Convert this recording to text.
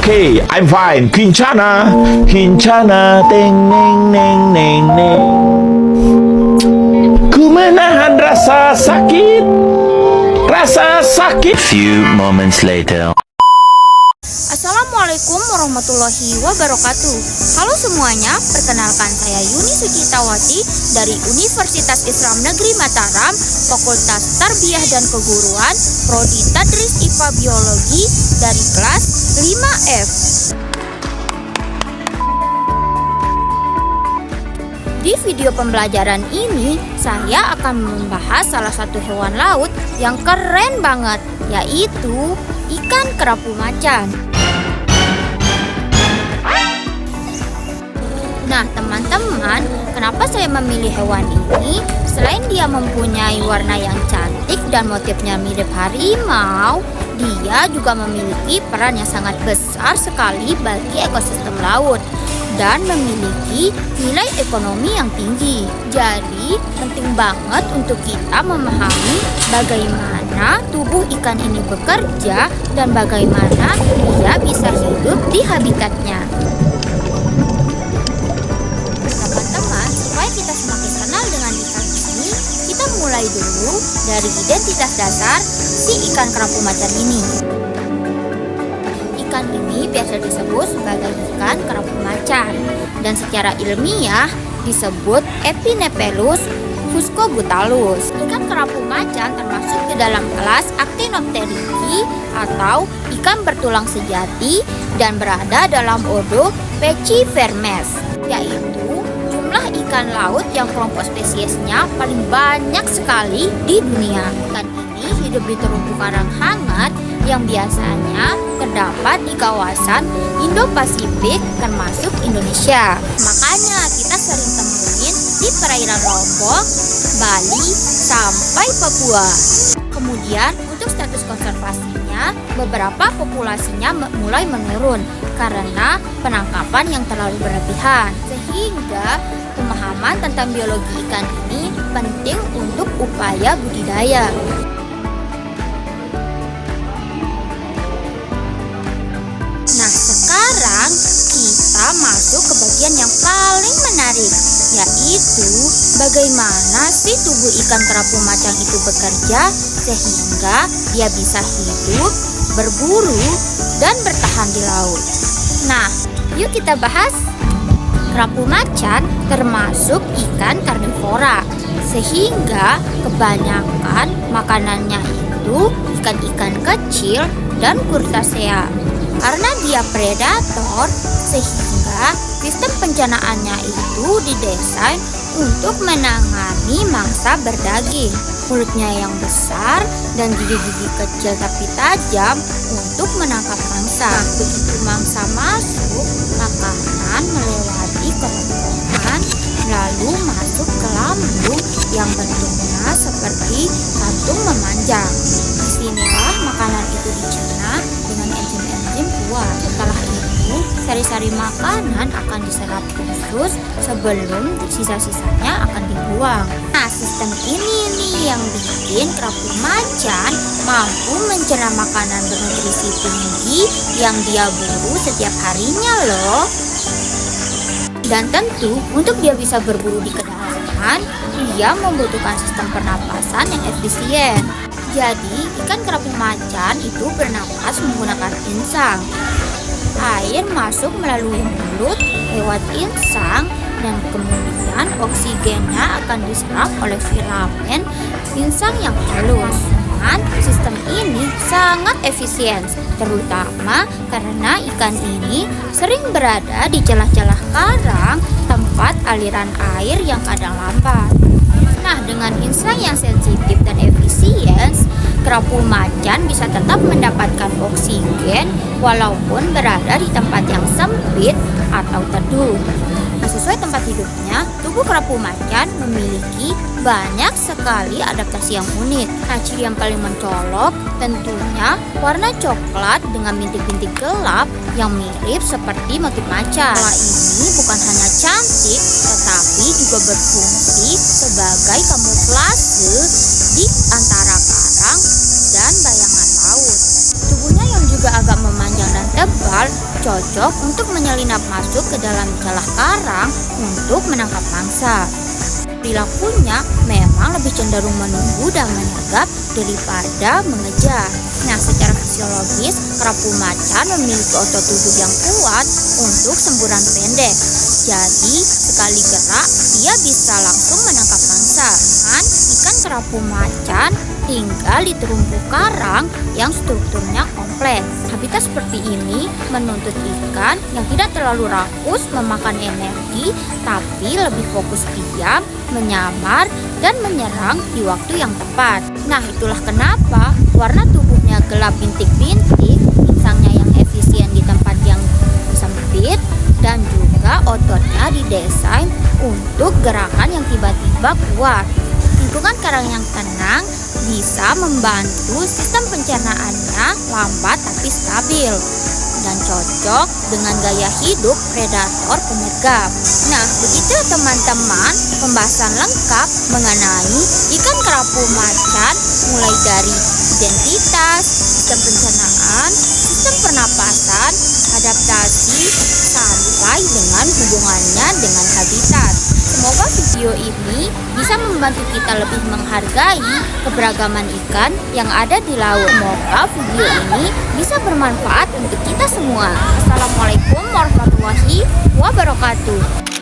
Okay, I'm fine. Kincana, Kincana, teng neng neng neng neng. Ku menahan rasa sakit, rasa sakit. Few moments later. Assalamualaikum warahmatullahi wabarakatuh. Halo semuanya, perkenalkan saya Yuni Sucitawati dari Universitas Islam Negeri Mataram, Fakultas Tarbiyah dan Keguruan, Prodi Tadris IPA Biologi dari kelas 5F. Di video pembelajaran ini, saya akan membahas salah satu hewan laut yang keren banget, yaitu ikan kerapu macan. Nah teman-teman, kenapa saya memilih hewan ini? Selain dia mempunyai warna yang cantik dan motifnya mirip harimau, dia juga memiliki peran yang sangat besar sekali bagi ekosistem laut dan memiliki nilai ekonomi yang tinggi. Jadi penting banget untuk kita memahami bagaimana tubuh ikan ini bekerja dan bagaimana dia bisa hidup di habitatnya. Teman-teman, supaya kita semakin kenal dengan ikan ini, kita mulai dulu dari identitas dasar si ikan kerapu macan ini. Ikan ini biasa disebut sebagai ikan kerapu macan dan secara ilmiah disebut Epinephelus fuscobutalus. Ikan kerapu macan termasuk ke dalam kelas Actinopterygii atau ikan bertulang sejati dan berada dalam ordo Pachyvermes, yaitu jumlah ikan laut yang kelompok spesiesnya paling banyak sekali di dunia. Ikan ini hidup di terumbu karang hangat yang biasanya terdapat di kawasan Indo-Pasifik termasuk Indonesia. Makanya kita sering temuin di perairan Lombok, Bali, sampai Papua. Kemudian untuk status konservasinya, beberapa populasinya mulai menurun karena penangkapan yang terlalu berlebihan. Sehingga pemahaman tentang biologi ikan ini penting untuk upaya budidaya. Nah sekarang kita masuk ke bagian yang paling menarik, yaitu bagaimana si tubuh ikan kerapu macan itu bekerja sehingga dia bisa hidup, berburu, dan bertahan di laut. Nah yuk kita bahas. Kerapu macan termasuk ikan karnivora, sehingga kebanyakan makanannya itu ikan-ikan kecil dan crustacea. Karena dia predator, sehingga sistem pencernaannya itu didesain untuk menangani mangsa berdaging. Mulutnya yang besar dan gigi-gigi kecil tapi tajam untuk menangkap mangsa. Begitu mangsa masuk, makanan melewati kerongkongan lalu masuk ke lambung yang bentuknya seperti kantung memanjang. Disinilah makanan itu dicerna dengan enzim-enzim kuat. Setelah itu, sari-sari makanan akan diserap khusus sebelum sisa-sisanya akan dibuang. Nah, sistem ini nih yang bikin kerapu macan mampu mencerna makanan bernutrisi tinggi yang dia buru setiap harinya loh. Dan tentu untuk dia bisa berburu di kedalaman, dia membutuhkan sistem pernapasan yang efisien. Jadi, ikan kerapu macan itu bernapas menggunakan insang. Air masuk melalui mulut lewat insang dan kemudian oksigennya akan diserap oleh filamen insang yang halus. Dan sistem ini sangat efisien, terutama karena ikan ini sering berada di celah-celah karang tempat aliran air yang kadang lambat. Nah, dengan insang yang sensitif dan efisien, kerapu macan bisa tetap mendapatkan oksigen walaupun berada di tempat yang sempit atau teduh. Nah, sesuai tempat hidupnya, tubuh kerapu macan memiliki banyak sekali adaptasi yang unik. Nah, ciri yang paling mencolok tentunya warna coklat dengan bintik-bintik gelap yang mirip seperti motif macan. Pola ini bukan hanya cantik, tetapi juga berfungsi sebagai kamuflase di antara karang dan bayangan laut. Tubuhnya yang juga agak memanjang dan tebal cocok untuk menyelinap masuk ke dalam celah karang untuk menangkap mangsa. Perilakunya memang lebih cenderung menunggu dan menyergap daripada mengejar. Nah, secara fisiologis, kerapu macan memiliki otot tubuh yang kuat untuk semburan pendek. Jadi, sekali gerak, dia bisa langsung menangkap mangsa. Dan ikan kerapu macan tinggal di terumbu karang yang strukturnya kompleks. Habitat seperti ini menuntut ikan yang tidak terlalu rakus memakan energi, tapi lebih fokus diam, menyamar, dan menyerang di waktu yang tepat. Nah, itulah kenapa warna tubuhnya gelap bintik-bintik, insangnya yang efisien di tempat yang sempit, dan juga ototnya didesain untuk gerakan yang tiba-tiba kuat. Lingkungan karang yang tenang bisa membantu sistem pencernaannya lambat tapi stabil dan cocok dengan gaya hidup predator penyergap. Nah, begitu teman-teman pembahasan lengkap mengenai ikan kerapu macan, mulai dari identitas, sistem pencernaan, sistem pernapasan, adaptasi, sampai dengan hubungannya dengan habitat. Semoga video ini bisa membantu kita lebih menghargai keberagaman ikan yang ada di laut. Semoga video ini bisa bermanfaat untuk kita semua. Assalamualaikum warahmatullahi wabarakatuh.